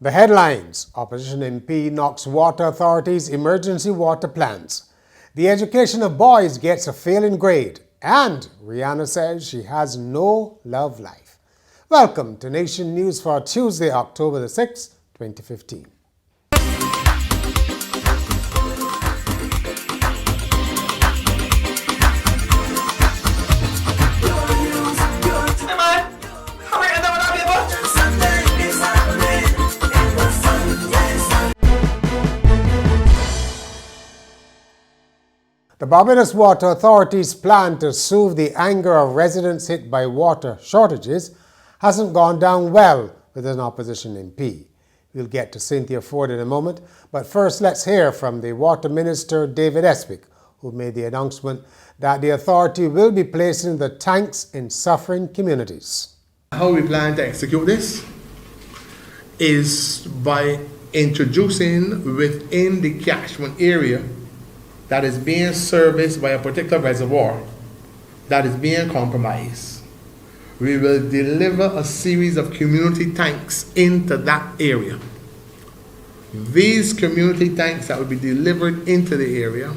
The headlines: Opposition MP knocks water authorities' emergency water plans. The education of boys gets a failing grade. And Rihanna says she has no love life. Welcome to Nation News for Tuesday, October the 6th, 2015. The Barbados Water Authority's plan to soothe the anger of residents hit by water shortages hasn't gone down well with an opposition MP. We'll get to Cynthia Ford in a moment, but first let's hear from the Water Minister David Espik, who made the announcement that the authority will be placing the tanks in suffering communities. How we plan to execute this is by introducing within the catchment area that is being serviced by a particular reservoir that is being compromised. We will deliver a series of community tanks into that area. These community tanks that will be delivered into the area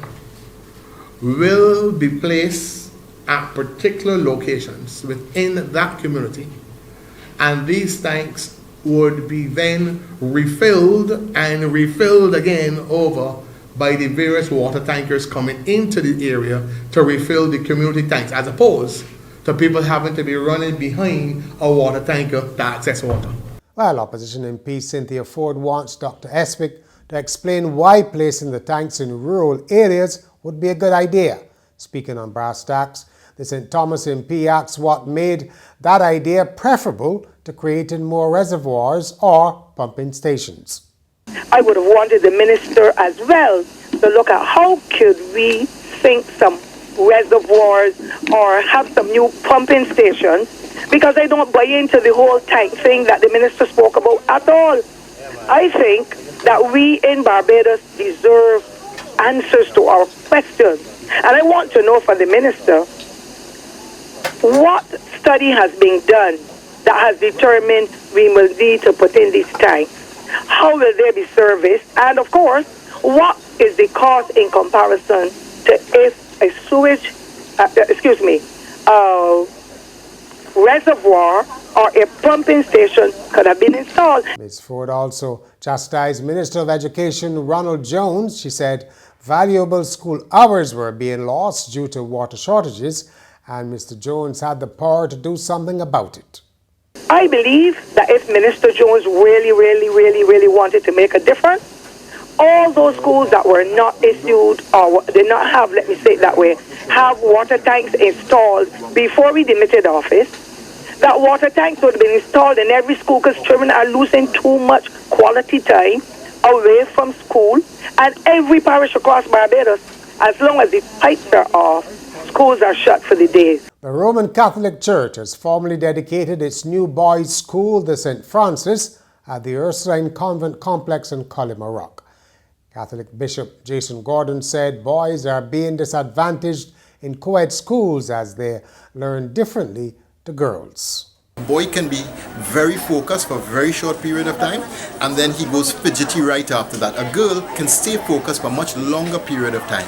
will be placed at particular locations within that community, and these tanks would be then refilled and refilled again over by the various water tankers coming into the area to refill the community tanks, as opposed to people having to be running behind a water tanker to access water. Well, Opposition MP Cynthia Ford wants Dr. Espik to explain why placing the tanks in rural areas would be a good idea. Speaking on brass tacks, the St. Thomas MP asks what made that idea preferable to creating more reservoirs or pumping stations. I would have wanted the minister as well to look at how could we sink some reservoirs or have some new pumping stations, because I don't buy into the whole tank thing that the minister spoke about at all. I think that we in Barbados deserve answers to our questions. And I want to know from the minister, what study has been done that has determined we will need to put in these tanks? How will they be serviced? And of course, what is the cost in comparison to if a reservoir or a pumping station could have been installed? Ms. Ford also chastised Minister of Education Ronald Jones. She said valuable school hours were being lost due to water shortages, and Mr. Jones had the power to do something about it. I believe that if Minister Jones really wanted to make a difference, all those schools that were not issued or did not have, let me say it that way, have water tanks installed before we demitted office, that water tanks would have been installed in every school, because children are losing too much quality time away from school. And every parish across Barbados, as long as the pipes are off, schools are shut for the day. The Roman Catholic Church has formally dedicated its new boys' school, the St. Francis, at the Ursuline Convent Complex in Collymore. Catholic Bishop Jason Gordon said boys are being disadvantaged in co-ed schools as they learn differently to girls. A boy can be very focused for a very short period of time, and then he goes fidgety right after that. A girl can stay focused for a much longer period of time.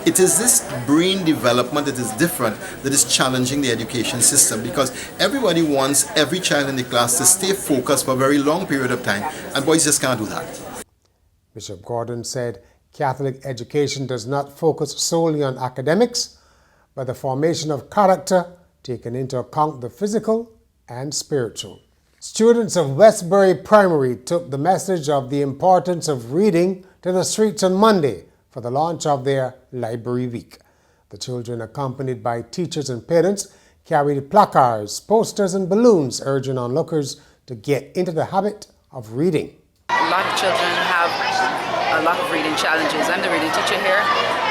It is this brain development that is different that is challenging the education system, because everybody wants every child in the class to stay focused for a very long period of time, and boys just can't do that. Bishop Gordon said Catholic education does not focus solely on academics, but the formation of character, taking into account the physical and spiritual. Students of Westbury Primary took the message of the importance of reading to the streets on Monday for the launch of their Library Week. The children, accompanied by teachers and parents, carried placards, posters and balloons urging onlookers to get into the habit of reading. A lot of children have a lot of reading challenges. I'm the reading teacher here,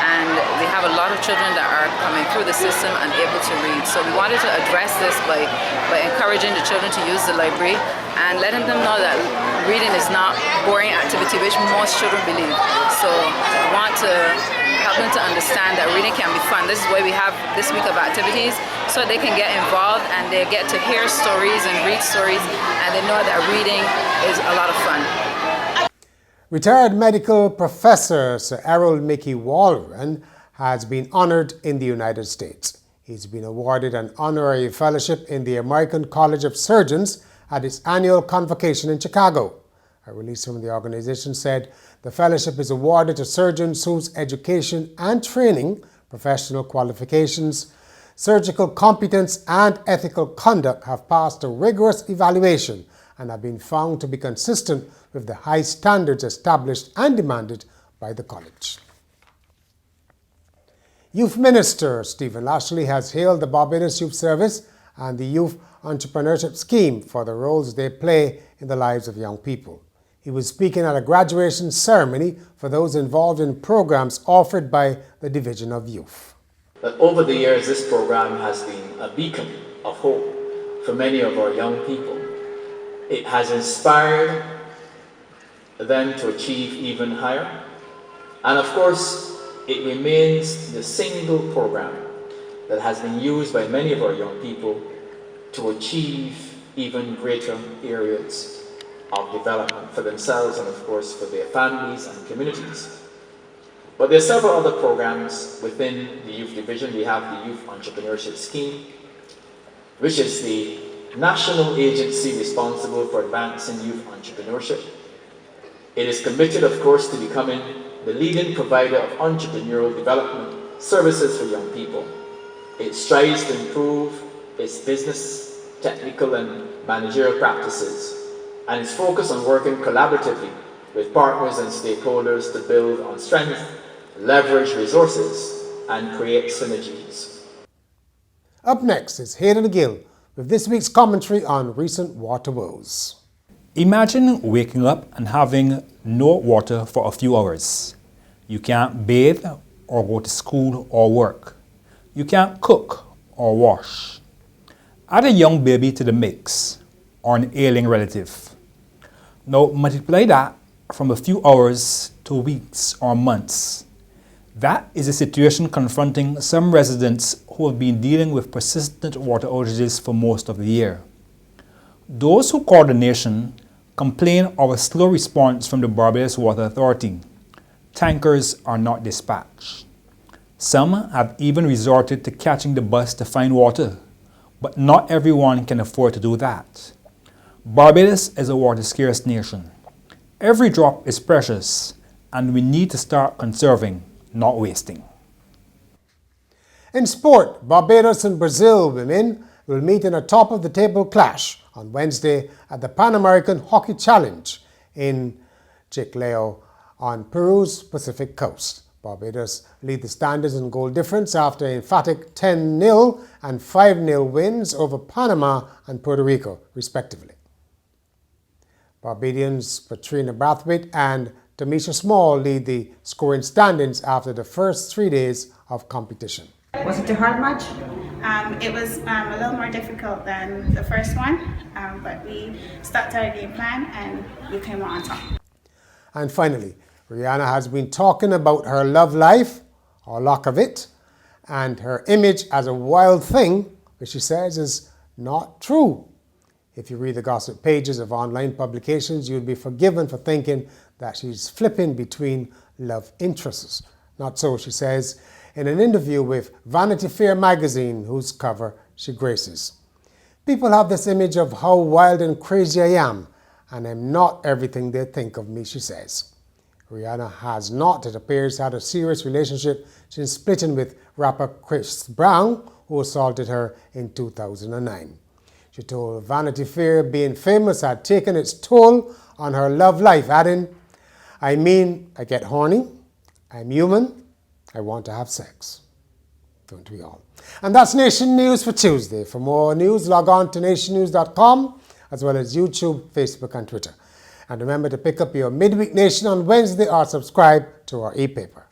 and we have a lot of children that are coming through the system and able to read. So we wanted to address this by encouraging the children to use the library and letting them know that reading is not boring activity, which most children believe. So we want to help them to understand that reading can be fun. This is why we have this week of activities, so they can get involved and they get to hear stories and read stories, and they know that reading is a lot of fun. Retired medical professor Sir Errol Mickey Walren has been honoured in the United States. He's been awarded an honorary fellowship in the American College of Surgeons at its annual convocation in Chicago. A release from the organization said the fellowship is awarded to surgeons whose education and training, professional qualifications, surgical competence and ethical conduct have passed a rigorous evaluation and have been found to be consistent with the high standards established and demanded by the college. Youth Minister Stephen Lashley has hailed the Barbados Youth Service and the Youth Entrepreneurship Scheme for the roles they play in the lives of young people. He was speaking at a graduation ceremony for those involved in programs offered by the Division of Youth. But over the years, this program has been a beacon of hope for many of our young people. It has inspired them to achieve even higher. And of course, it remains the single program that has been used by many of our young people to achieve even greater areas of development for themselves and of course for their families and communities. But there are several other programs within the Youth Division. We have the Youth Entrepreneurship Scheme, which is the national agency responsible for advancing youth entrepreneurship. It is committed, of course, to becoming the leading provider of entrepreneurial development services for young people. It strives to improve its business, technical and managerial practices, and is focused on working collaboratively with partners and stakeholders to build on strength, leverage resources, and create synergies. Up next is Hayden Gill with this week's commentary on recent water woes. Imagine waking up and having no water for a few hours. You can't bathe or go to school or work. You can't cook or wash. Add a young baby to the mix or an ailing relative. Now multiply that from a few hours to weeks or months. That is a situation confronting some residents who have been dealing with persistent water outages for most of the year. Those who call the nation complain of a slow response from the Barbados Water Authority. Tankers are not dispatched. Some have even resorted to catching the bus to find water, but not everyone can afford to do that. Barbados is a water-scarce nation. Every drop is precious, and we need to start conserving, not wasting. In sport, Barbados and Brazil women will meet in a top-of-the-table clash on Wednesday at the Pan American Hockey Challenge in Chiclayo on Peru's Pacific coast. Barbados lead the standings in goal difference after emphatic 10-0 and 5-0 wins over Panama and Puerto Rico, respectively. Barbadians Patrina Brathwaite and Tamisha Small lead the scoring standings after the first 3 days of competition. Was it a hard match? It was a little more difficult than the first one, but we stuck to our game plan and we came on top. And finally, Rihanna has been talking about her love life, or lack of it, and her image as a wild thing, which she says is not true. If you read the gossip pages of online publications, you'll be forgiven for thinking that she's flipping between love interests. Not so, she says, in an interview with Vanity Fair magazine, whose cover she graces. People have this image of how wild and crazy I am, and I'm not everything they think of me, she says. Rihanna has not, it appears, had a serious relationship since splitting with rapper Chris Brown, who assaulted her in 2009. She told Vanity Fair being famous had taken its toll on her love life, adding, I mean, I get horny, I'm human, I want to have sex. Don't we all? And that's Nation News for Tuesday. For more news, log on to nationnews.com, as well as YouTube, Facebook, and Twitter. And remember to pick up your Midweek Nation on Wednesday or subscribe to our e-paper.